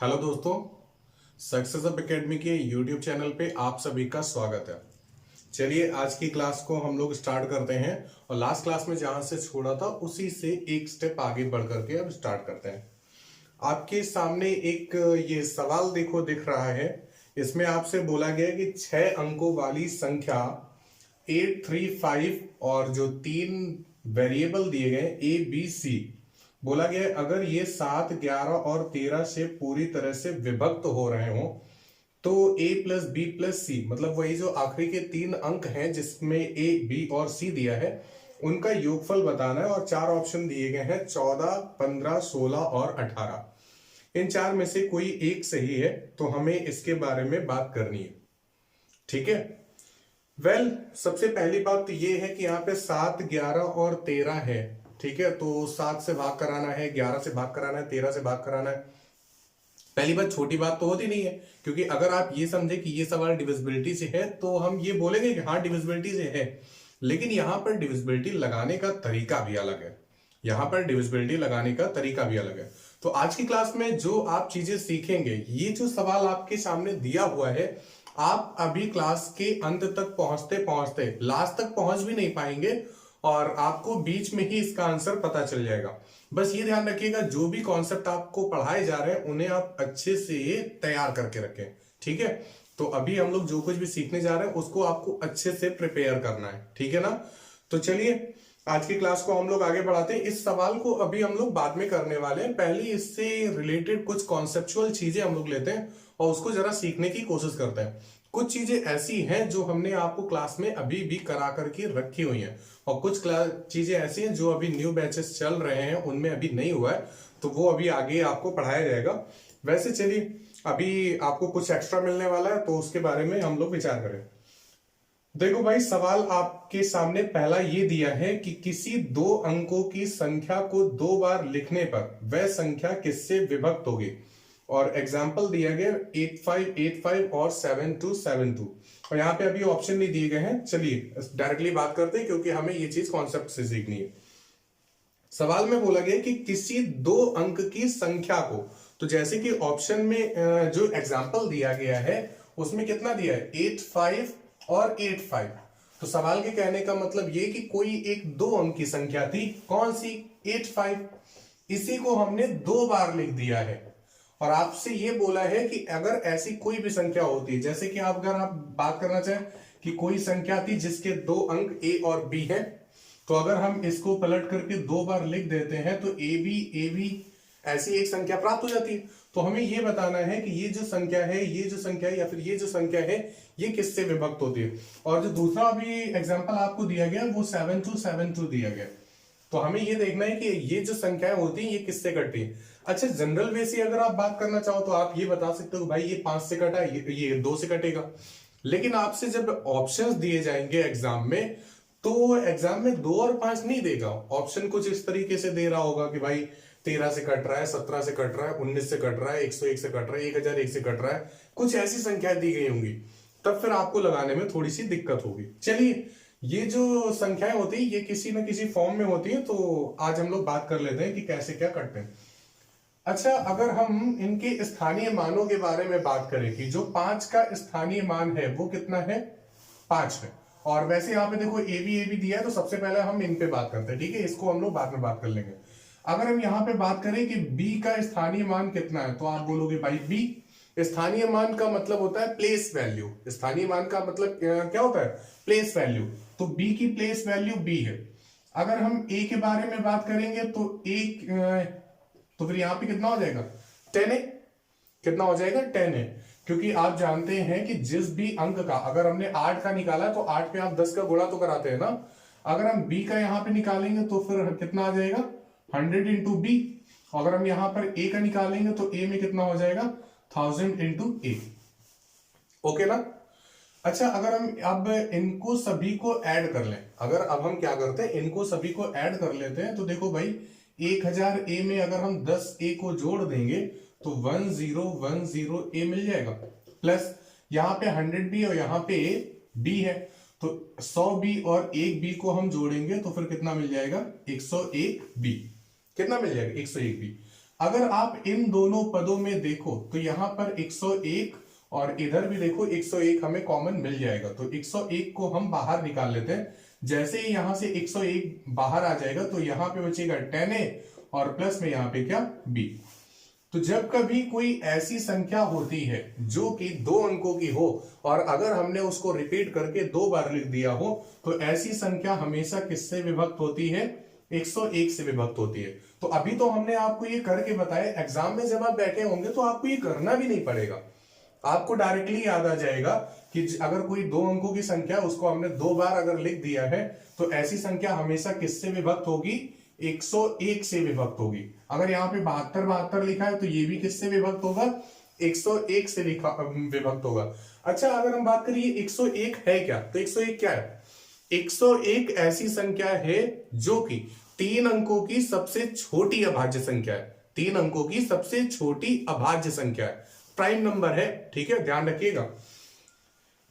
Hello दोस्तों, success up academy के YouTube channel पे आप सभी का स्वागत है। चलिए आज की क्लास को हम लोग स्टार्ट करते हैं और लास्ट क्लास में जहां से छोड़ा था उसी से एक स्टेप आगे बढ़ करके अब स्टार्ट करते हैं। आपके सामने एक ये सवाल दिख रहा है। इसमें आपसे बोला गया है कि 6 अंकों वाली संख्या 835 और जो 3 वेरिएबल दिए गए ए बी सी, बोला गया है अगर ये 7, 11 और 13 से पूरी तरह से विभक्त हो रहे हो तो a प्लस बी प्लस सी, मतलब वही जो आखिरी के 3 अंक हैं जिसमें a b और c दिया है, उनका योगफल बताना है। और 4 ऑप्शन दिए गए हैं 14, 15, 16 और 18। इन 4 में से कोई एक सही है तो हमें इसके बारे में बात करनी है। ठीक है। सबसे पहली बात तो ये है कि यहाँ पे 7, 11 और 13 है। ठीक है, तो 7 से भाग कराना है, 11 से भाग कराना है, 13 से भाग कराना है। पहली बात, छोटी बात तो होती नहीं है, क्योंकि अगर आप ये समझे कि ये सवाल डिविजिबिलिटी से है तो हम ये बोलेंगे कि हाँ डिविजिबिलिटी से है, लेकिन यहां पर डिविजिबिलिटी लगाने का तरीका भी अलग है। यहां पर डिविजिबिलिटी लगाने का तरीका भी अलग है। तो आज की क्लास में जो आप चीजें सीखेंगे, ये जो सवाल आपके सामने दिया हुआ है, आप अभी क्लास के अंत तक पहुंचते पहुंचते लास्ट तक पहुंच भी नहीं पाएंगे और आपको बीच में ही इसका आंसर पता चल जाएगा। बस ये ध्यान रखिएगा, जो भी कॉन्सेप्ट आपको पढ़ाए जा रहे हैं उन्हें आप अच्छे से तैयार करके रखें। ठीक है, तो अभी हम लोग जो कुछ भी सीखने जा रहे हैं उसको आपको अच्छे से प्रिपेयर करना है। ठीक है ना। तो चलिए आज की क्लास को हम लोग आगे बढ़ाते हैं। इस सवाल को अभी हम लोग बाद में करने वाले हैं, पहले इससे रिलेटेड कुछ कॉन्सेप्चुअल चीजें हम लोग लेते हैं और उसको जरा सीखने की कोशिश करते हैं। कुछ चीजें ऐसी हैं जो हमने आपको क्लास में अभी भी करा करके रखी हुई हैं और कुछ चीजें ऐसी हैं जो अभी न्यू बैचेस चल रहे हैं उनमें अभी नहीं हुआ है, तो वो अभी आगे आपको पढ़ाया जाएगा। वैसे चलिए अभी आपको कुछ एक्स्ट्रा मिलने वाला है तो उसके बारे में हम लोग विचार करें। देखो भाई, सवाल आपके सामने पहला ये दिया है कि किसी 2 अंकों की संख्या को 2 बार लिखने पर वह संख्या किससे विभक्त होगी। और एग्जाम्पल दिया गया 8585 और 7272, और यहाँ पे अभी ऑप्शन नहीं दिए गए हैं। चलिए डायरेक्टली बात करते हैं क्योंकि हमें ये चीज कॉन्सेप्ट से सीखनी है। सवाल में बोला गया कि किसी 2 अंक की संख्या को, तो जैसे कि ऑप्शन में जो एग्जाम्पल दिया गया है उसमें कितना दिया है 85 और 85। तो सवाल के कहने का मतलब ये कि कोई एक 2 अंक की संख्या थी, कौन सी 85, इसी को हमने 2 बार लिख दिया है। और आपसे ये बोला है कि अगर ऐसी कोई भी संख्या होती है, जैसे कि अगर आप बात करना चाहें कि कोई संख्या थी जिसके 2 अंक a और b है, तो अगर हम इसको पलट करके 2 बार लिख देते हैं तो ए बी ऐसी एक संख्या प्राप्त हो जाती है। तो हमें ये बताना है कि ये जो संख्या है, ये जो संख्या है या फिर ये जो संख्या है, ये किससे विभक्त होती है। और जो दूसरा अभी एग्जाम्पल आपको दिया गया वो 7272 दिया गया। तो हमें ये देखना है कि ये जो संख्याएं होती हैं ये किससे कटती है। अच्छा, जनरल वे से अगर आप बात करना चाहो तो आप ये बता सकते हो भाई ये 5 से कटा है, ये 2 से कटेगा। लेकिन आपसे जब ऑप्शंस दिए जाएंगे एग्जाम में, तो एग्जाम में 2 और 5 नहीं देगा। ऑप्शन कुछ इस तरीके से दे रहा होगा कि भाई 13 से कट रहा है, 17 से कट रहा है, 19 से कट रहा है, 101 से कट रहा है, 1001 से कट रहा है, कुछ ऐसी संख्या दी गई होंगी। तब फिर आपको लगाने में थोड़ी सी दिक्कत होगी। चलिए, ये जो संख्याएं होती है ये किसी न किसी फॉर्म में होती है, तो आज हम लोग बात कर लेते हैं कि कैसे क्या करते हैं। अच्छा, अगर हम इनके स्थानीय मानों के बारे में बात करें कि जो 5 का स्थानीय मान है वो कितना है, 5 है। और वैसे यहाँ पे देखो ए बी दिया है, तो सबसे पहले हम इन पे बात करते हैं। ठीक है, इसको हम लोग बाद में बात कर लेंगे। अगर हम यहाँ पे बात करें कि b का स्थानीय मान कितना है, तो आप बोलोगे भाई b, स्थानीय मान का मतलब होता है प्लेस वैल्यू। स्थानीय मान का मतलब क्या होता है, प्लेस वैल्यू। तो b की प्लेस वैल्यू b है। अगर हम a के बारे में बात करेंगे तो तो फिर यहाँ पे कितना हो जाएगा 10 है। कितना हो जाएगा 10 है, क्योंकि आप जानते हैं कि जिस भी अंक का, अगर हमने 8 का निकाला है तो 8 पे आप 10 का गुणा तो कराते हैं ना। अगर हम b का यहाँ पे निकालेंगे तो फिर कितना आ जाएगा 100 इंटू बी। अगर हम यहां पर a का निकालेंगे तो a में कितना हो जाएगा 1000 इंटू ए। ओके ना। अच्छा, अगर हम अब इनको सभी को ऐड कर लें, अगर अब हम क्या करते हैं इनको सभी को ऐड कर लेते हैं, तो देखो भाई 1000 a में अगर हम 10 a को जोड़ देंगे तो 1010 a मिल जाएगा। प्लस यहाँ पे 100 b और यहाँ पे b है, तो 100 b और 1 b को हम जोड़ेंगे तो फिर कितना मिल जाएगा 101 b। कितना मिल जाएगा 101 b। अगर आप इन दोनों पदों में देखो तो यहां पर 101 और इधर भी देखो 101 हमें कॉमन मिल जाएगा, तो 101 को हम बाहर निकाल लेते हैं। जैसे ही यहां से 101 बाहर आ जाएगा तो यहां पे बचेगा 10a और प्लस में यहां पे क्या b। तो जब कभी कोई ऐसी संख्या होती है जो कि 2 अंकों की हो और अगर हमने उसको रिपीट करके 2 बार लिख दिया हो तो ऐसी संख्या हमेशा किससे विभक्त होती है? 101 से विभक्त होती है। तो अभी तो हमने आपको ये करके बताया, एग्जाम में जब आप बैठे होंगे तो आपको ये करना भी नहीं पड़ेगा, आपको डायरेक्टली याद आ जाएगा कि अगर कोई 2 अंकों की संख्या उसको हमने 2 बार अगर लिख दिया है तो ऐसी संख्या हमेशा किससे विभक्त होगी? 101 से विभक्त होगी। अगर यहाँ पे 72 लिखा है तो ये भी किससे विभक्त होगा? 101 से विभक्त होगा। अच्छा, अगर हम बात करिए 101 है क्या, तो 101 क्या है? 101 ऐसी संख्या है जो कि 3 अंकों की सबसे छोटी अभाज्य संख्या है। 3 अंकों की सबसे छोटी अभाज्य संख्या है, प्राइम नंबर है। ठीक है, ध्यान रखिएगा।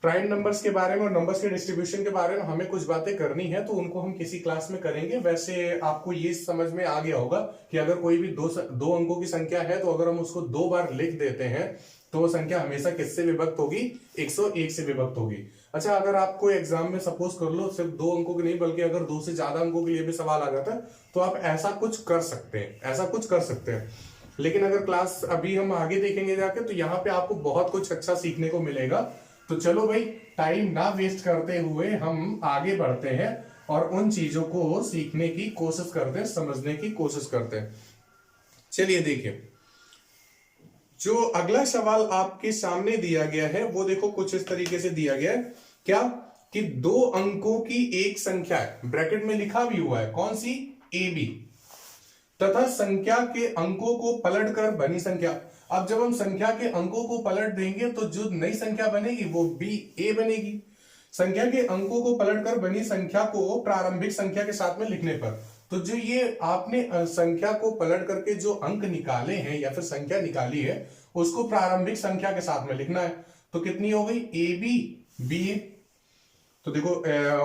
प्राइम नंबर्स के बारे में और नंबर्स के डिस्ट्रीब्यूशन के बारे में हमें कुछ बातें करनी है तो उनको हम किसी क्लास में करेंगे। वैसे आपको ये समझ में आ गया होगा कि अगर कोई भी दो अंकों की संख्या है तो अगर हम उसको 2 बार लिख देते हैं तो वो संख्या हमेशा किससे विभक्त होगी? 101 से विभक्त होगी। अच्छा, अगर आपको एग्जाम में सपोज कर लो सिर्फ 2 अंकों की नहीं बल्कि अगर 2 से ज्यादा अंकों के लिए भी सवाल आ जाता है तो आप ऐसा कुछ कर सकते हैं, ऐसा कुछ कर सकते हैं। लेकिन अगर क्लास अभी हम आगे देखेंगे जाके तो यहाँ पे आपको बहुत कुछ अच्छा सीखने को मिलेगा। तो चलो भाई, टाइम ना वेस्ट करते हुए हम आगे बढ़ते हैं और उन चीजों को सीखने की कोशिश करते हैं, समझने की कोशिश करते हैं। चलिए देखिए, जो अगला सवाल आपके सामने दिया गया है वो देखो कुछ इस तरीके से दिया गया है। क्या कि 2 अंकों की एक संख्या है, ब्रैकेट में लिखा भी हुआ है, कौन सी? AB, तथा संख्या के अंकों को पलटकर बनी संख्या। अब जब हम संख्या के अंकों को पलट देंगे तो जो नई संख्या बनेगी वो BA बनेगी। संख्या के अंकों को पलटकर बनी संख्या को प्रारंभिक संख्या के साथ में लिखने पर, तो जो ये आपने संख्या को पलट करके जो अंक निकाले हैं या फिर संख्या निकाली है उसको प्रारंभिक संख्या के साथ में लिखना है। तो कितनी हो गई? AB BA। तो देखो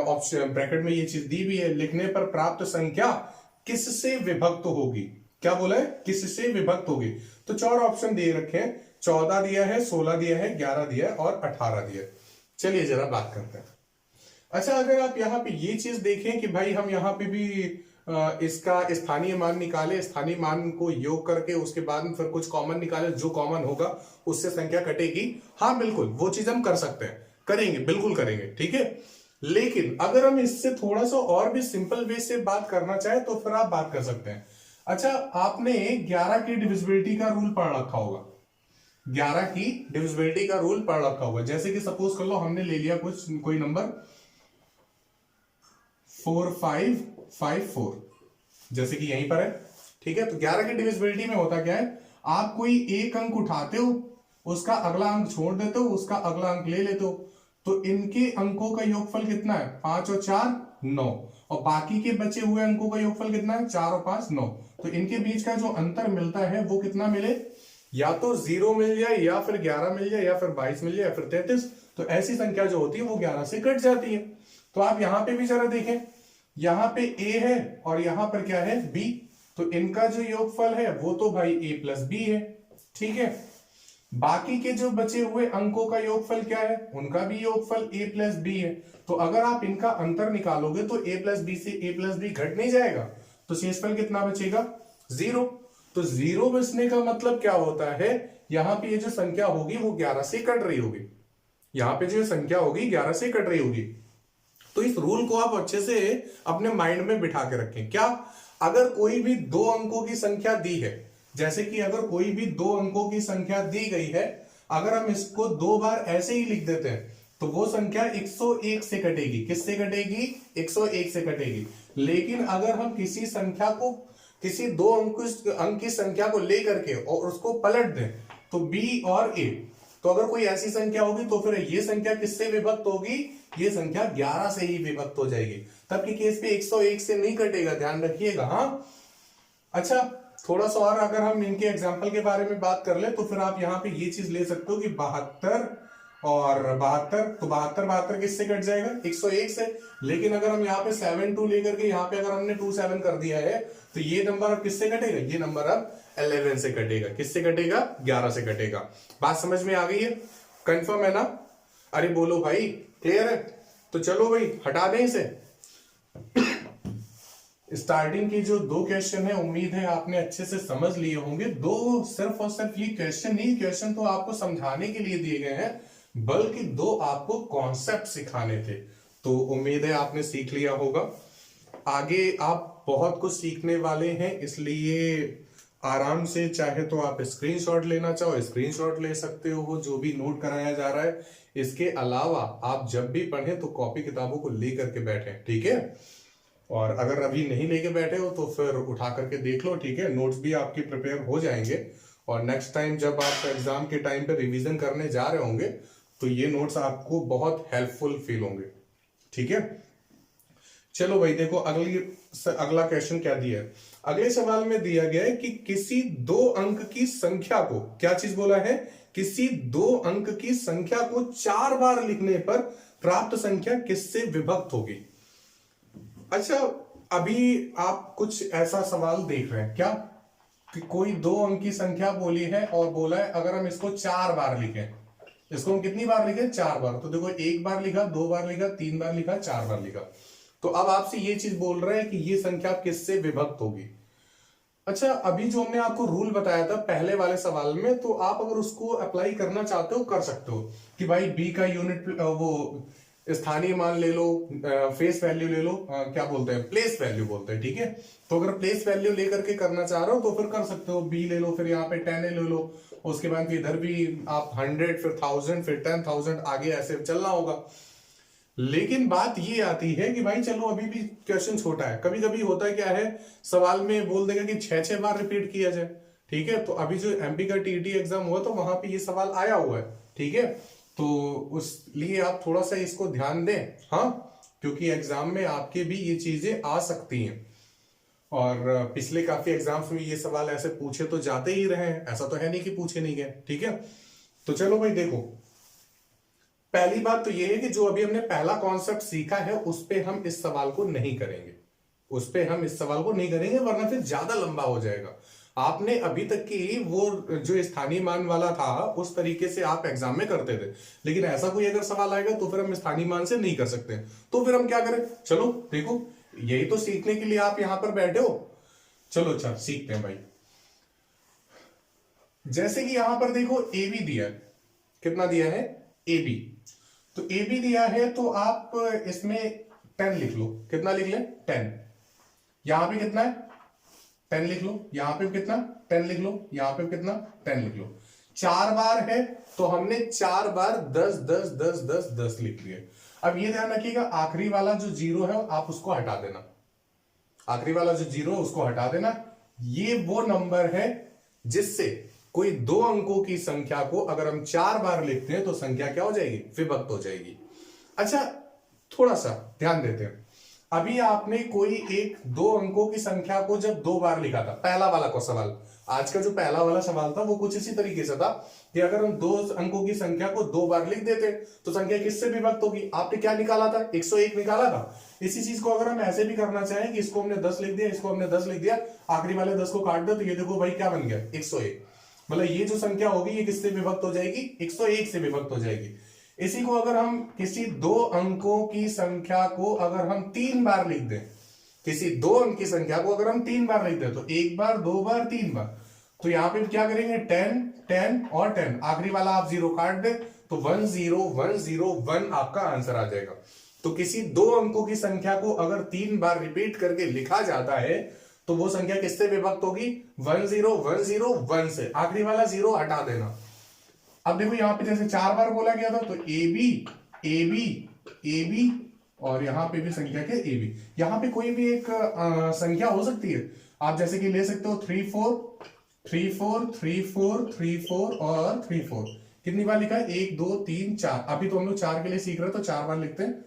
ऑप्शन ब्रैकेट में ये चीज दी भी है, लिखने पर प्राप्त संख्या किससे विभक्त होगी? क्या बोला है? किससे विभक्त होगी। तो 4 ऑप्शन दिए रखे हैं, 14 दिया है, 16 दिया है, 11 दिया है और 18 दिया है। चलिए जरा बात करते हैं। अच्छा, अगर आप यहाँ पे ये चीज देखें कि भाई हम यहाँ पे भी इसका स्थानीय मान निकाले, स्थानीय मान को योग करके उसके बाद में फिर कुछ कॉमन निकाले, जो कॉमन होगा उससे संख्या कटेगी। हाँ बिल्कुल, वो चीज हम कर सकते हैं, करेंगे, बिल्कुल करेंगे, ठीक है। लेकिन अगर हम इससे थोड़ा सा और भी सिंपल वे से बात करना चाहे तो फिर आप बात कर सकते हैं। अच्छा, आपने 11 की डिविजिबिलिटी का रूल पढ़ रखा होगा, 11 की डिविजिबिलिटी का रूल पढ़ रखा होगा। जैसे कि सपोज कर लो हमने ले लिया कोई नंबर 4554, जैसे कि यहीं पर है, ठीक है। तो 11 की डिविजिबिलिटी में होता क्या है, आप कोई एक अंक उठाते हो, उसका अगला अंक छोड़ देते हो, उसका अगला अंक ले लेते हो, तो इनके अंकों का योगफल कितना है? 5 और 4 9, और बाकी के बचे हुए अंकों का योगफल कितना है? 4 और 5 9। तो इनके बीच का जो अंतर मिलता है वो कितना मिले? या तो 0 मिल जाए, या फिर 11 मिल जाए, या फिर 22 मिल जाए, या फिर 33। तो ऐसी संख्या जो होती है वो 11 से कट जाती है। तो आप यहां पे भी जरा देखें, यहां पे a है और यहां पर क्या है? b। तो इनका जो योगफल है वो तो भाई a प्लस b है, ठीक है। बाकी के जो बचे हुए अंकों का योगफल क्या है? उनका भी योगफल a प्लस b है। तो अगर आप इनका अंतर निकालोगे तो a प्लस b से a प्लस b घट नहीं जाएगा, तो शेषफल कितना बचेगा? 0। तो 0 बचने का मतलब क्या होता है? यहां पे ये जो संख्या होगी वो 11 से कट रही होगी, यहां पे जो संख्या होगी 11 से कट रही होगी। तो इस रूल को आप अच्छे से अपने माइंड में बिठा के रखें। क्या? अगर कोई भी 2 अंकों की संख्या दी है, जैसे कि अगर कोई भी 2 अंकों की संख्या दी गई है, अगर हम इसको 2 बार ऐसे ही लिख देते हैं तो वो संख्या 101 से कटेगी। किससे कटेगी? 101 से कटेगी। लेकिन अगर हम किसी संख्या को, किसी 2 अंक की संख्या को लेकर के और उसको पलट दें तो b और a, तो अगर कोई ऐसी संख्या होगी तो फिर ये संख्या किससे विभक्त होगी? ये संख्या 11 से ही विभक्त हो जाएगी। तब के केस पे 101 से नहीं कटेगा, ध्यान रखिएगा। हाँ, अच्छा, थोड़ा सा और अगर हम इनके एग्जाम्पल के बारे में बात कर ले तो फिर आप यहाँ पे ये चीज ले सकते हो कि 72 और 72, तो 72 किससे कट जाएगा? 101 से। लेकिन अगर हम यहाँ पे 7 2 लेकर के यहाँ पे अगर हमने 27 कर दिया है तो ये नंबर अब किससे कटेगा? ये नंबर अब 11 से कटेगा। किससे कटेगा? 11 से कटेगा। बात समझ में आ गई है? कंफर्म है ना? अरे बोलो भाई, क्लियर है? तो चलो भाई हटा दें इसे। स्टार्टिंग की जो 2 क्वेश्चन है उम्मीद है आपने अच्छे से समझ लिए होंगे। दो सिर्फ और सिर्फ ये क्वेश्चन नहीं, क्वेश्चन तो आपको समझाने के लिए दिए गए हैं, बल्कि 2 आपको कॉन्सेप्ट सिखाने थे। तो उम्मीद है आपने सीख लिया होगा। आगे आप बहुत कुछ सीखने वाले हैं, इसलिए आराम से चाहे तो आप स्क्रीनशॉट लेना चाहो स्क्रीनशॉट ले सकते हो, जो भी नोट कराया जा रहा है। इसके अलावा आप जब भी पढ़ें तो कॉपी किताबों को लेकर के बैठें, ठीक है? और अगर अभी नहीं लेके बैठे हो तो फिर उठा करके देख लो, ठीक है? नोट्स भी आपके प्रिपेयर हो जाएंगे और नेक्स्ट टाइम जब आप एग्जाम के टाइम पे रिवीजन करने जा रहे होंगे तो ये नोट्स आपको बहुत हेल्पफुल फील होंगे, ठीक है? चलो भाई देखो अगला क्वेश्चन क्या दिया है। अगले सवाल में दिया गया है कि किसी 2 अंक की संख्या को, क्या चीज बोला है? किसी 2 अंक की संख्या को 4 बार लिखने पर प्राप्त संख्या किससे विभक्त होगी? अच्छा, अभी आप कुछ ऐसा सवाल देख रहे हैं क्या कि कोई 2 अंक की संख्या बोली है और बोला है अगर हम इसको 4 बार लिखें, इसको हम कितनी बार लिखें? 4 बार। तो देखो 1 बार लिखा, 2 बार लिखा, 3 बार लिखा, 4 बार लिखा। तो अब आपसे ये चीज बोल रहे हैं कि ये संख्या किससे विभक्त होगी। अच्छा, अभी जो हमने आपको रूल बताया था पहले वाले सवाल में, तो आप अगर उसको अप्लाई करना चाहते हो कर सकते हो कि भाई बी का यूनिट वो स्थानीय मान ले लो, फेस वैल्यू ले लो, क्या बोलते हैं, प्लेस वैल्यू बोलते हैं, ठीक है? तो अगर प्लेस वैल्यू लेकर के करना चाह रहे हो तो फिर कर सकते हो, बी ले लो, फिर यहाँ पे 10 ले लो, उसके बाद इधर भी आप 100, फिर 1000, फिर 10,000, आगे ऐसे चलना होगा। लेकिन बात ये आती है कि भाई चलो अभी भी क्वेश्चन छोटा है, कभी कभी होता है क्या है, सवाल में बोल देगा कि 6 बार रिपीट किया जाए, ठीक है? तो अभी जो एमपी का टीटी एग्जाम हुआ तो वहां पे ये सवाल आया हुआ है, ठीक है? तो उस लिए आप थोड़ा सा इसको ध्यान दें, हाँ, क्योंकि एग्जाम में आपके भी ये चीजें आ सकती हैं। और पिछले काफी एग्जाम्स में ये सवाल ऐसे पूछे तो जाते ही रहे हैं, ऐसा तो है नहीं कि पूछे नहीं गए, ठीक है? तो चलो भाई देखो, पहली बात तो यह है कि जो अभी हमने पहला कॉन्सेप्ट सीखा है उस पे हम इस सवाल को नहीं करेंगे, उस पे हम इस सवाल को नहीं करेंगे, वरना फिर ज्यादा लंबा हो जाएगा। आपने अभी तक की वो जो स्थानीय मान वाला था उस तरीके से आप एग्जाम में करते थे, लेकिन ऐसा कोई अगर सवाल आएगा तो फिर हम स्थानीय मान से नहीं कर सकते। तो फिर हम क्या करें? चलो देखो, यही तो सीखने के लिए आप यहां पर बैठे हो। चलो अच्छा सीखते हैं भाई। जैसे कि यहां पर देखो ए बी दिया है, कितना दिया है? A B. तो ए बी दिया है तो आप इसमें 10 लिख लो। कितना लिख ले? 10। यहां पे कितना है? 10 लिख लो। यहां पे कितना? 10 लिख लो। यहां पे कितना? 10 लिख लो। 4 बार है तो हमने 4 बार 10 10 10 10 10 लिख लिए। अब ये ध्यान रखिएगा, आखिरी वाला जो 0 है आप उसको हटा देना, आखिरी वाला जो 0 है उसको हटा देना। ये वो नंबर है जिससे कोई 2 अंकों की संख्या को अगर हम 4 बार लिखते हैं तो संख्या क्या हो जाएगी? विभक्त हो जाएगी। अच्छा, थोड़ा सा ध्यान देते हैं। अभी आपने कोई एक 2 अंकों की संख्या को जब 2 बार लिखा था, पहला वाला को सवाल, आज का जो पहला वाला सवाल था वो कुछ इसी तरीके से था कि अगर हम 2 अंकों की संख्या को 2 बार लिख देते तो संख्या किससे विभक्त होगी? आपने क्या निकाला था? 101 निकाला था। इसी चीज को अगर हम ऐसे भी करना चाहें कि इसको हमने 10 लिख दिया, इसको हमने 10 लिख दिया, आखिरी वाले 10 को काट दो, तो ये देखो भाई क्या बन गया? 101। मतलब ये जो संख्या होगी ये किससे विभक्त हो जाएगी? 101 से विभक्त हो जाएगी। इसी को अगर हम किसी 2 अंकों की संख्या को अगर हम 3 बार लिख दें, किसी 2 अंक की संख्या को अगर हम 3 बार लिख दें, तो 1 बार, 2 बार, 3 बार, तो यहां पे क्या करेंगे? 10 10 और 10, आखिरी वाला आप 0 काट दे तो 1 0 1 0 1 आपका आंसर आ जाएगा। तो किसी 2 अंकों की संख्या को अगर 3 बार रिपीट करके लिखा जाता है तो वो संख्या किससे विभक्त होगी? 1 0 1 0 1 से, आखिरी वाला 0 हटा देना। अब देखो यहां पे जैसे 4 बार बोला गया था तो A B A B A B, और यहां पे भी संख्या के ए बी। यहां पे कोई भी एक संख्या हो सकती है, आप जैसे कि ले सकते हो 3 4 3 4 3 4 3 4 और 3 4। कितनी बार लिखा है? 1 2 3 4। अभी तो हम लोग 4 के लिए सीख रहे हैं तो 4 बार लिखते हैं,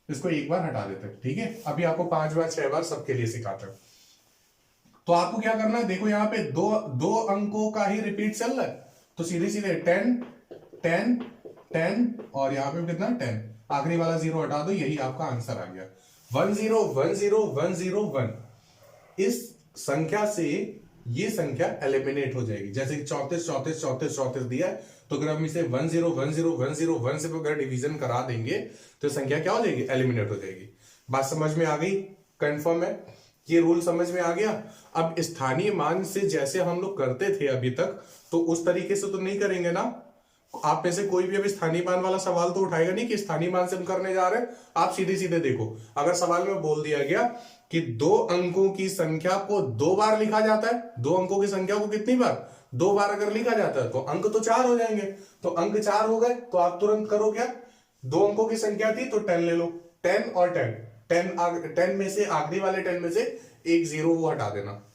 इसको 1 बार हटा देते हैं, ठीक है? अभी आपको 5 बार 6 बार सबके लिए सिखाते हैं। तो आपको क्या करना है? देखो यहाँ पे दो अंकों का ही रिपीट चल रहा है, तो सीधे सीधे 10 10 10 और यहाँ पे कितना 10, आखिरी वाला 0 हटा दो, यही आपका आंसर आ गया 1010101। इस संख्या से ये संख्या एलिमिनेट हो जाएगी। जैसे 34 34 34 34 दिया है, तो अगर हम इसे 10100101 से अगर डिवीजन करा देंगे तो संख्या क्या हो जाएगी, एलिमिनेट हो जाएगी। बात समझ में आ गई, कंफर्म है, ये रूल समझ में आ गया। अब स्थानीय मान से जैसे हम लोग करते थे अभी तक, तो उस तरीके से तो नहीं करेंगे ना। आप में से कोई भी अभी स्थानीय मान वाला सवाल तो उठाएगा नहीं कि स्थानीय मान से हम करने जा रहे हैं। आप सीधे सीधे देखो, अगर सवाल में बोल दिया गया कि 2 अंकों की संख्या को 2 बार लिखा जाता है, 2 अंकों की संख्या को कितनी बार, 2 बार अगर लिखा जाता है तो अंक तो 4 हो जाएंगे। तो अंक 4 हो गए तो आप तुरंत करो क्या, 2 अंकों की संख्या थी तो 10 ले लो, 10 और 10 में से आखिरी वाले 10 में से एक 0 वो हटा देना।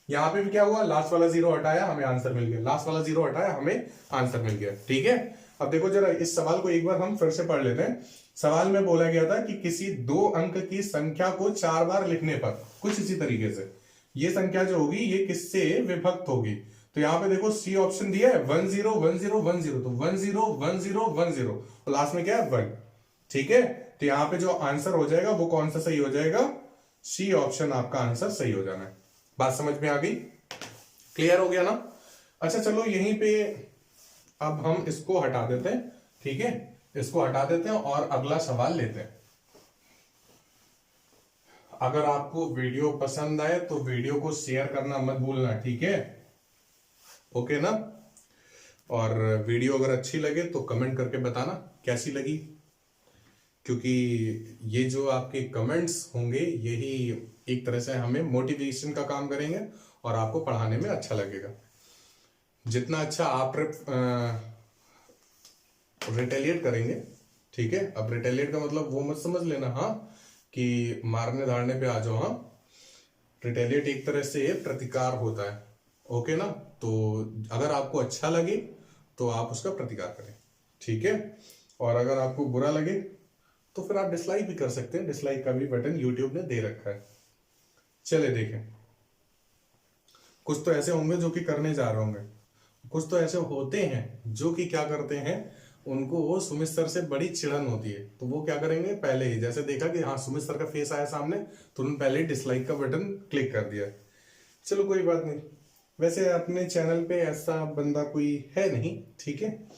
यहां पे भी क्या हुआ, लास्ट वाला 0 हटाया, हमें आंसर मिल गया, लास्ट वाला 0 हटाया, हमें आंसर मिल गया। ठीक है, अब देखो जरा इस सवाल को एक बार हम फिर से पढ़ लेते हैं। सवाल में बोला गया था कि किसी 2 अंक की संख्या को 4 बार लिखने पर, कुछ इसी तरीके से ये संख्या जो होगी ये किससे विभक्त होगी। तो यहाँ पे देखो सी ऑप्शन दिया है 101010, तो 101010 तो लास्ट में क्या है 1। ठीक है, तो यहाँ पे जो आंसर हो जाएगा वो कौन सा सही हो जाएगा, सी ऑप्शन आपका आंसर सही हो जाना है। बात समझ में आ गई, क्लियर हो गया ना। अच्छा चलो यहीं पे अब हम इसको हटा देते हैं। ठीक है, इसको हटा देते हैं और अगला सवाल लेते हैं। अगर आपको वीडियो पसंद आए तो वीडियो को शेयर करना मत भूलना, ठीक है, ओके ना। और वीडियो अगर अच्छी लगे तो कमेंट करके बताना कैसी लगी, क्योंकि ये जो आपके कमेंट्स होंगे यही एक तरह से हमें मोटिवेशन का काम करेंगे और आपको पढ़ाने में अच्छा लगेगा। जितना अच्छा आप रिटेलिएट करेंगे, ठीक है, अब रिटेलिएट का मतलब वो मत समझ लेना हाँ कि मारने धारने पे आ जाओ, हाँ, रिटेलिएट एक तरह से प्रतिकार होता है, ओके ना। तो अगर आपको अच्छा लगे तो आप उसका प्रतिकार करें, ठीक है, और अगर आपको बुरा लगे तो फिर आप डिसलाइक भी कर सकते हैं, डिसलाइक का भी बटन यूट्यूब ने दे रखा है। चले देखें, कुछ तो ऐसे होंगे जो कि करने जा रहे होंगे, कुछ तो ऐसे होते हैं जो कि क्या करते हैं, उनको वो सुमित सर से बड़ी चिढ़न होती है, तो वो क्या करेंगे, पहले ही जैसे देखा कि हाँ सुमित सर का फेस आया सामने तो उन्होंने पहले ही डिसलाइक का बटन क्लिक कर दिया। चलो कोई बात नहीं, वैसे अपने चैनल पे ऐसा बंदा कोई है नहीं, ठीक है।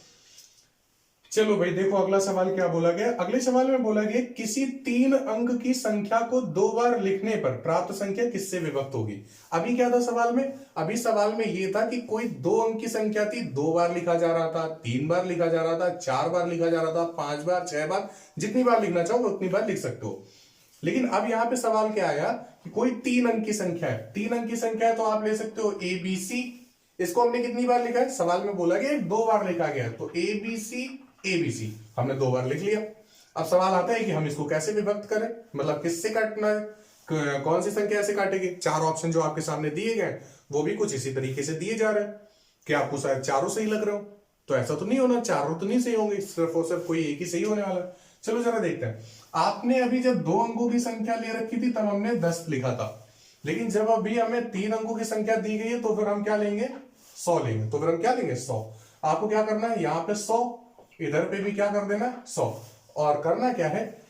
चलो भाई देखो अगला सवाल क्या बोला गया। अगले सवाल में बोला गया किसी 3 अंक की संख्या को 2 बार लिखने पर प्राप्त संख्या किससे विभक्त होगी। अभी क्या था सवाल में, अभी सवाल में ये था कि कोई 2 अंक की संख्या थी, 2 बार लिखा जा रहा था, 3 बार लिखा जा रहा था, 4 बार लिखा जा रहा था, 5 बार, 6 बार, जितनी बार लिखना चाहो उतनी बार लिख सकते हो। लेकिन अब यहाँ पे सवाल क्या आया कि कोई 3 अंक की संख्या है, 3 अंक की संख्या है तो आप ले सकते हो ABC। इसको हमने कितनी बार लिखा है, सवाल में बोला गया 2 बार लिखा गया, तो ABC हमने 2 बार लिख लिया। अब सवाल आता है कि हम इसको कैसे विभक्त करें, मतलब किससे काटना है, कौन सी संख्या ऐसे काटेगी। 4 ऑप्शन जो आपके सामने दिए गए वो भी कुछ इसी तरीके से दिए जा रहे हैं कि आपको शायद चारों सही लग रहे हो, तो ऐसा तो नहीं होना, चारों तो नहीं सही होंगे, सिर्फ और सिर्फ कोई एक ही सही होने वाला है। चलो जरा देखते हैं। आपने अभी जब 2 अंकों की संख्या ले रखी थी तब हमने 10 लिखा था, लेकिन जब अभी हमें 3 अंकों की संख्या दी गई है तो फिर हम क्या लेंगे, 100 लेंगे। तो फिर हम क्या लेंगे, 100। आपको क्या करना है, यहाँ पे 100, इधर पे भी क्या कर देना, 100, और करना क्या है,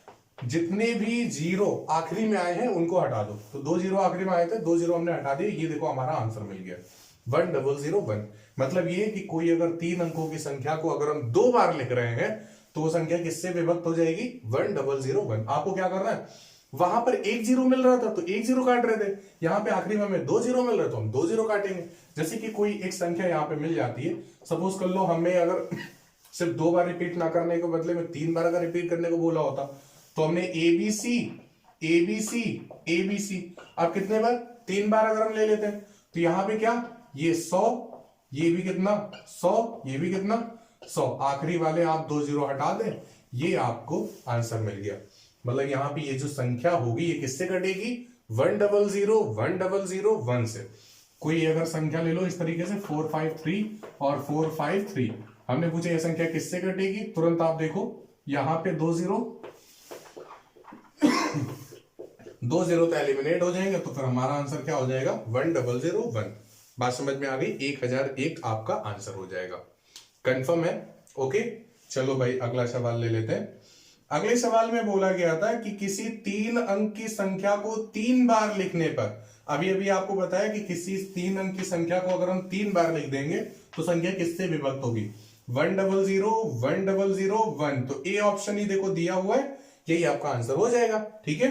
जितने भी 0 आखिरी में आए हैं उनको हटा दो। तो 2 0 आखिरी में आए थे, 2 0 हमने हटा दिए, ये देखो हमारा आंसर मिल गया 1001। मतलब ये कि कोई अगर 3 अंकों की संख्या को अगर हम 2 बार लिख रहे हैं तो वो संख्या किससे विभक्त हो जाएगी, 1001। आपको क्या करना है, वहां पर 1 0 मिल रहा था तो 1 0 काट रहे थे, यहाँ पे आखिरी में हमें 2 0 मिल रहा तो हम 2 0 काटेंगे। जैसे कि कोई एक संख्या यहाँ पे मिल जाती है, सपोज कर लो हमें अगर सिर्फ 2 बार रिपीट ना करने के बदले में 3 बार अगर रिपीट करने को बोला होता तो हमने ABC। अब कितने बार, 3 बार अगर हम ले लेते हैं तो यहाँ पे क्या, ये 100, ये भी कितना 100, ये भी कितना 100, आखिरी वाले आप 2 0 हटा दें, ये आपको आंसर मिल गया। मतलब यहाँ पे ये जो संख्या होगी ये किससे कटेगी, 100 से। कोई अगर संख्या ले लो इस तरीके से 453 और 453, हमने पूछा ये संख्या किससे कटेगी, तुरंत आप देखो यहां पे 2 0 तो एलिमिनेट हो जाएंगे, तो फिर हमारा आंसर क्या हो जाएगा, 1001। बात समझ में आ गई, 1001 आपका आंसर हो जाएगा। कंफर्म है, ओके। चलो भाई अगला सवाल ले लेते हैं। अगले सवाल में बोला गया था कि किसी 3 अंक की संख्या को 3 बार लिखने पर, अभी अभी आपको बताया कि किसी 3 अंक की संख्या को अगर हम 3 बार लिख देंगे तो संख्या किससे विभक्त होगी? 100 100 1, तो ए ऑप्शन ही देखो दिया हुआ है, यही आपका आंसर हो जाएगा। ठीक है,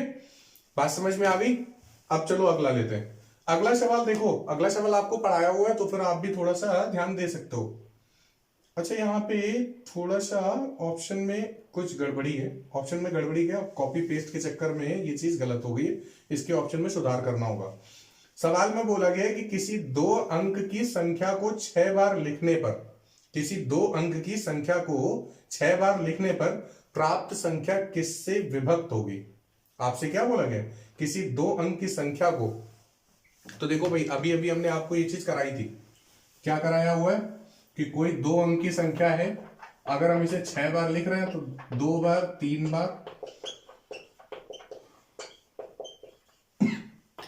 बात समझ में आ गई। अब चलो अगला लेते हैं। अगला सवाल देखो, अगला सवाल आपको पढ़ाया हुआ है तो फिर आप भी थोड़ा सा ध्यान दे सकते हो। अच्छा, यहाँ पे थोड़ा सा ऑप्शन में कुछ गड़बड़ी है। ऑप्शन में गड़बड़ी क्या, कॉपी पेस्ट के चक्कर में ये चीज गलत हो गई है, इसके ऑप्शन में सुधार करना होगा। सवाल में बोला गया है कि किसी 2 अंक की संख्या को 6 बार लिखने पर, किसी 2 अंक की संख्या को 6 बार लिखने पर प्राप्त संख्या किससे विभक्त होगी? आपसे क्या बोला गया? किसी 2 अंक की संख्या को, तो देखो भाई अभी अभी हमने आपको ये चीज कराई थी। क्या कराया हुआ है कि कोई 2 अंक की संख्या है, अगर हम इसे 6 बार लिख रहे हैं तो 2 बार 3 बार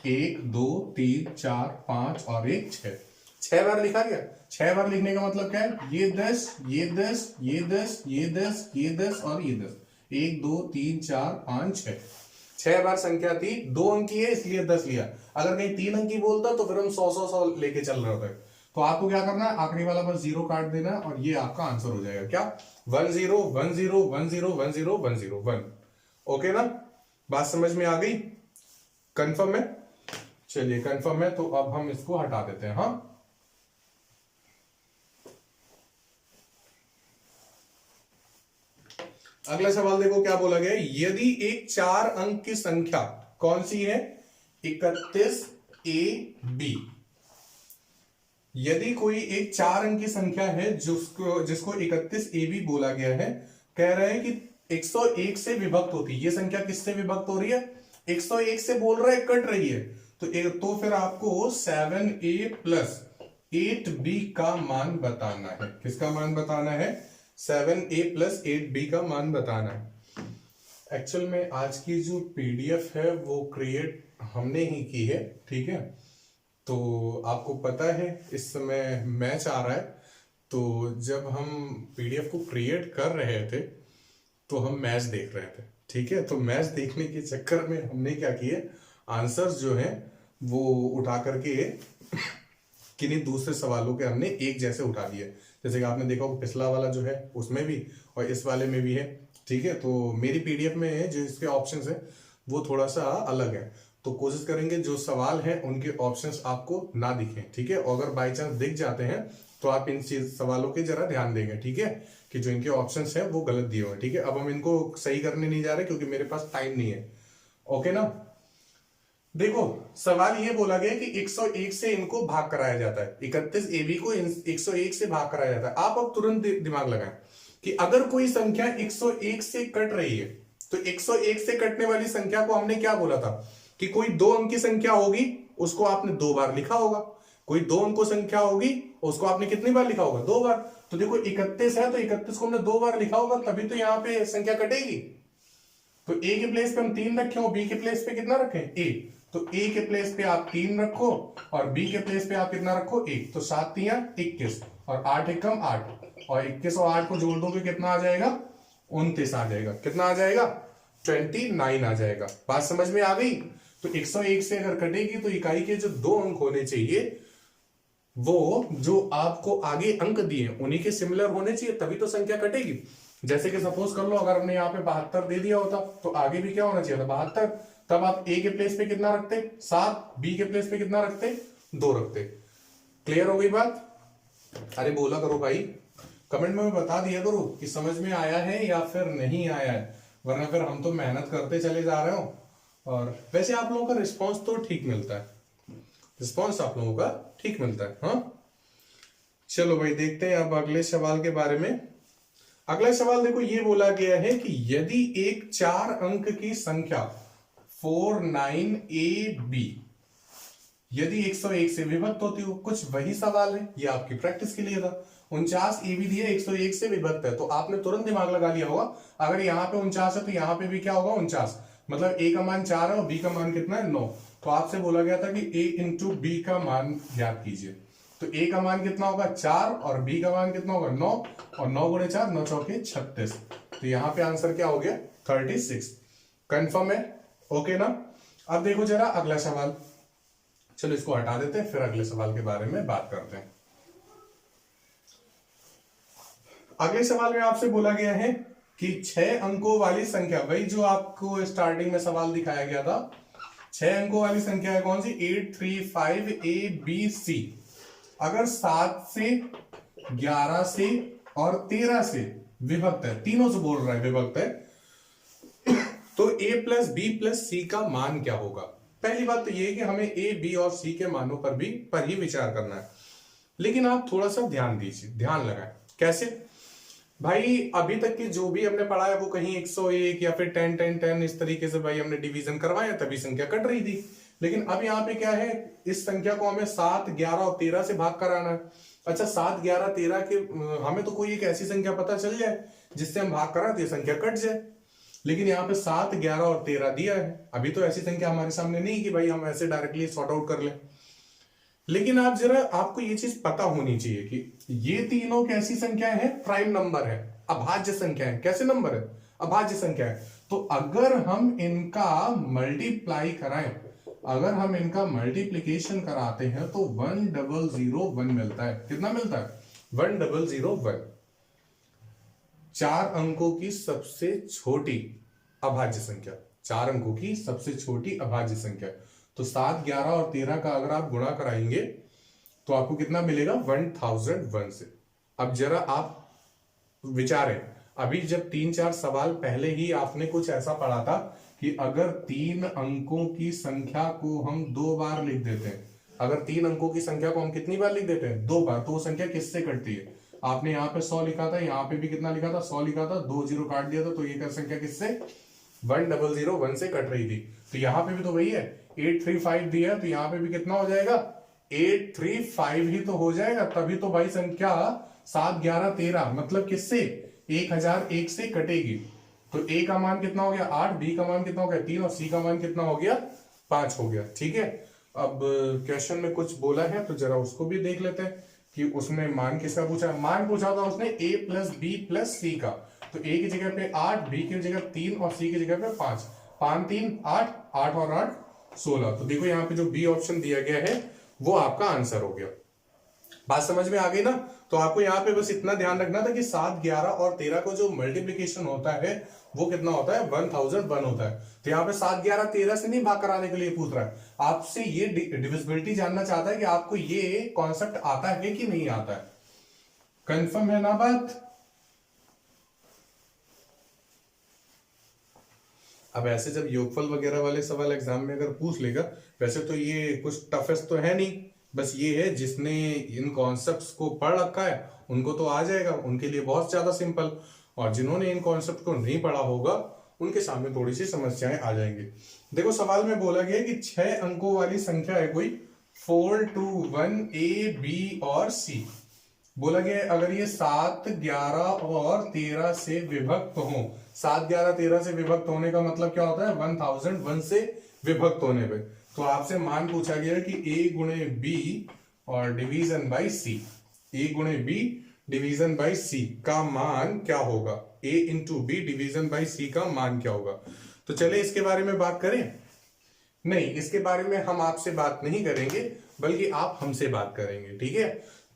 1 2 3 4 5 और 1 6 बार लिखा गया। 6 बार लिखने का मतलब क्या है? ये 10 ये 10 ये 10 ये 10 ये 10 और ये 10, 1 2 3 4 5 6 बार संख्या थी। 2 अंक की है इसलिए 10 लिया। अगर कहीं 3 अंक की बोलता तो फिर हम 100 लेके चल रहे होते। तो आपको क्या करना है, आखिरी वाला बस 0 काट देना और ये आपका आंसर हो जाएगा। क्या? 1 0 1 0 1 0 1 0 1 0 1। ओके ना, बात समझ में आ गई? कंफर्म है? चलिए कंफर्म है तो अब हम इसको हटा देते हैं। हाँ, अगला सवाल देखो क्या बोला गया। यदि एक 4 अंक की संख्या, कौन सी है? 31 AB। यदि कोई एक 4 अंक की संख्या है जिसको 31 AB बोला गया है, कह रहे हैं कि 101 से विभक्त होती है। ये संख्या किससे विभक्त हो रही है? 101 से बोल रहा है, कट रही है। तो फिर आपको 7A प्लस 8B का मान बताना है। किसका मान बताना है? 7A प्लस 8B का मान बताना है। एक्चुअल में आज की जो PDF है वो क्रिएट हमने ही की है। ठीक है, तो आपको पता है इस समय मैच आ रहा है, तो जब हम PDF को क्रिएट कर रहे थे तो हम मैच देख रहे थे। ठीक है, तो मैच देखने के चक्कर में हमने क्या किए, आंसर्स जो हैं वो उठा करके किन्हीं दूसरे सवालों के हमने एक जैसे उठा दिए। जैसे कि आपने देखा पिछला वाला जो है उसमें भी और इस वाले में भी है। ठीक है, तो मेरी PDF में जो इसके ऑप्शंस है वो थोड़ा सा अलग है, तो कोशिश करेंगे जो सवाल है उनके ऑप्शंस आपको ना दिखें। ठीक है, अगर बाई चांस दिख जाते हैं तो आप इन सवालों के जरा ध्यान देंगे। ठीक है, कि जो इनके ऑप्शंस है वो गलत दिए हुए। ठीक है, अब हम इनको सही करने नहीं जा रहे क्योंकि मेरे पास टाइम नहीं है। ओके ना, देखो सवाल ये बोला गया कि 101 से इनको भाग कराया जाता है। 31 AB को 101 से भाग कराया जाता है। आप अब तुरंत दिमाग लगाएं कि अगर कोई संख्या 101 से कट रही है तो 101 से कटने वाली संख्या को हमने क्या बोला था कि कोई 2 अंक की संख्या होगी उसको आपने 2 बार लिखा होगा। कोई 2 अंकों संख्या होगी उसको आपने कितनी बार लिखा होगा? 2 बार। तो देखो 31 है तो 31 को हमने 2 बार लिखा होगा, तभी तो यहां पे संख्या कटेगी। तो A के प्लेस पे हम 3 रखे और B के प्लेस पे कितना रखें? A। तो A के प्लेस पे आप 3 रखो और B के प्लेस पे आप कितना रखो? 1। तो 7 3 21 और 8 एकम 8 और 21 और 8 को जोड़ दोगे कितना आ जाएगा? 29 आ जाएगा। कितना आ जाएगा? 29 आ जाएगा। बात समझ में आ गई? तो 101 से अगर कटेगी तो इकाई के जो 2 अंक होने चाहिए वो जो आपको आगे अंक दिए उन्हीं के सिमिलर होने चाहिए, तभी तो संख्या कटेगी। जैसे कि सपोज कर लो अगर हमने यहाँ पे 72 दे दिया होता तो आगे भी क्या होना चाहिए था? 72। तब आप A के प्लेस पे कितना रखते? 7। B के प्लेस पे कितना रखते? 2 रखते। क्लियर हो गई बात? अरे बोला करो भाई, कमेंट में बता दिया करो कि समझ में आया है या फिर नहीं आया है, वरना फिर हम तो मेहनत करते चले जा रहे हो। और वैसे आप लोगों का रिस्पॉन्स तो ठीक मिलता है, रिस्पॉन्स आप लोगों का ठीक मिलता है। हाँ चलो भाई देखते हैं अब अगले सवाल के बारे में। अगला सवाल देखो, ये बोला गया है कि यदि एक 4 अंक की संख्या 49AB यदि 101 से विभक्त होती हो, कुछ वही सवाल है, ये आपकी प्रैक्टिस के लिए था। 49 AB दिया 101 से विभक्त है, तो आपने तुरंत दिमाग लगा लिया होगा अगर यहाँ पे 49 है तो यहाँ पे भी क्या होगा? 49। मतलब A का मान 4 है और B का मान कितना है? 9। तो आपसे बोला गया था कि A इंटू B का मान ज्ञात कीजिए। तो तो a का मान कितना होगा 4 और b का मान कितना होगा 9 और 9 गुणे 4 9 चौके 36। तो यहां पे आंसर क्या हो गया 36। कंफर्म है? ओके ना। अब देखो जरा अगला सवाल, चलो इसको हटा देते हैं, फिर अगले सवाल के बारे में बात करते हैं। अगले सवाल में आपसे बोला गया है कि 6 अंकों वाली संख्या, वही जो आपको स्टार्टिंग में सवाल दिखाया गया था, 6 अंकों वाली संख्या है कौन सी 835ABC, अगर 7 से 11 से और 13 से विभक्त है, तीनों से बोल रहा है विभक्त है, तो a प्लस बी प्लस सी का मान क्या होगा। पहली बात तो ये है कि हमें a b और c के मानों पर ही विचार करना है, लेकिन आप थोड़ा सा ध्यान दीजिए, ध्यान लगाएं। कैसे भाई, अभी तक के जो भी हमने पढ़ा है वो कहीं 101 या फिर 10 10 10 इस तरीके से भाई हमने डिवीजन करवाया, तभी संख्या कट रही थी। लेकिन अब यहाँ पे क्या है, इस संख्या को हमें 7 11 और 13 से भाग कराना है। अच्छा 7 11 13 के हमें तो कोई एक ऐसी संख्या पता चल जाए जिससे हम भाग कराए तो ये संख्या कट जाए, लेकिन यहाँ पे 7 11 और 13 दिया है। अभी तो ऐसी संख्या हमारे सामने नहीं कि भाई हम ऐसे डायरेक्टली सॉर्ट आउट कर लें। लेकिन आप जरा, आपको ये चीज पता होनी चाहिए कि ये तीनों कैसी संख्या है, प्राइम नंबर है, अभाज्य संख्या है। कैसे नंबर है, अभाज्य संख्या है। तो अगर हम इनका मल्टीप्लाई कराएं, अगर हम इनका मल्टीप्लीकेशन कराते हैं तो 1001 मिलता है। कितना मिलता है 1001। 4 अंकों की सबसे छोटी अभाज्य संख्या, 4 अंकों की सबसे छोटी अभाज्य संख्या। तो 7 11 और 13 का अगर आप गुणा कराएंगे तो आपको कितना मिलेगा 1001 से। अब जरा आप विचारें, अभी जब 3-4 सवाल पहले ही आपने कुछ ऐसा पढ़ा था कि अगर 3 अंकों की संख्या को हम 2 बार लिख देते हैं, अगर 3 अंकों की संख्या को हम कितनी बार लिख देते हैं 2 बार, तो वो संख्या किससे कटती है। आपने यहाँ पे 100 लिखा था, यहाँ पे भी कितना लिखा था 100 लिखा था, 2 जीरो काट दिया था, तो ये संख्या किससे 1001 से कट रही थी। तो यहाँ पे भी तो वही है, 835 दिया है, तो यहाँ पे भी कितना हो जाएगा 835 ही तो हो जाएगा। तभी तो भाई संख्या 7 11 13 मतलब किससे 1001 से कटेगी। तो a का मान कितना हो गया 8, b का मान कितना हो गया 3 और c का मान कितना हो गया 5 हो गया। ठीक है, अब क्वेश्चन में कुछ बोला है तो जरा उसको भी देख लेते हैं कि उसने मान किसका पूछा। मान पूछा था उसने a प्लस बी प्लस सी का, तो a की जगह पे 8, b की जगह 3 और c की जगह पे 5, 5 3 8, 8 और 8 16। तो देखो यहाँ पे जो बी ऑप्शन दिया गया है वो आपका आंसर हो गया। बात समझ में आ गई ना। तो आपको यहाँ पे बस इतना ध्यान रखना था कि 7 11 और 13 को जो मल्टीप्लीकेशन होता है वो कितना होता है 1001 होता है। तो यहाँ पे 7 11 13 से नहीं भाग कराने के लिए पूछ रहा है, आपसे ये डिविजिबिलिटी जानना चाहता है कि आपको ये कॉन्सेप्ट आता है कि नहीं आता है। कंफर्म है ना बात। अब ऐसे जब योगफल वगैरह वाले सवाल एग्जाम में अगर पूछ लेगा, वैसे तो ये कुछ टफेस्ट तो है नहीं, बस ये है जिसने इन कॉन्सेप्ट्स को पढ़ रखा है उनको तो आ जाएगा, उनके लिए बहुत ज्यादा सिंपल, और जिन्होंने इन कॉन्सेप्ट को नहीं पढ़ा होगा उनके सामने थोड़ी सी समस्याएं आ जाएंगी। देखो सवाल में बोला गया कि 6 अंकों वाली संख्या है कोई 4 2 1 a b और c। बोला गया अगर ये 7 11 और 13 से विभक्त हो, 7 11 13 से विभक्त होने का मतलब क्या होता है 1001 से विभक्त होने पे। तो आपसे मान पूछा गया कि a गुणे b और डिवीजन बाई c, a गुणे b डिवीजन बाई c का मान क्या होगा, a into B division by c का मान क्या होगा। तो चले इसके बारे में बात करें। नहीं, इसके बारे में हम आपसे बात नहीं करेंगे बल्कि आप हमसे बात करेंगे। ठीक है,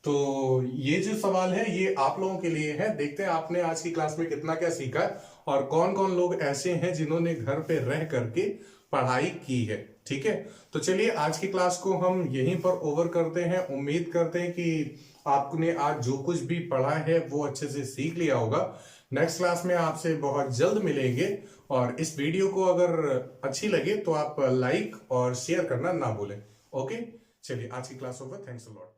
तो ये जो सवाल है ये आप लोगों के लिए है। देखते हैं आपने आज की क्लास में कितना क्या सीखा है और कौन कौन लोग ऐसे हैं जिन्होंने घर पे रह करके पढ़ाई की है। ठीक है, तो चलिए आज की क्लास को हम यहीं पर ओवर करते हैं। उम्मीद करते हैं कि आपने आज जो कुछ भी पढ़ा है वो अच्छे से सीख लिया होगा। नेक्स्ट क्लास में आपसे बहुत जल्द मिलेंगे, और इस वीडियो को अगर अच्छी लगे तो आप लाइक और शेयर करना ना भूलें। ओके, चलिए आज की class over. Thanks a lot.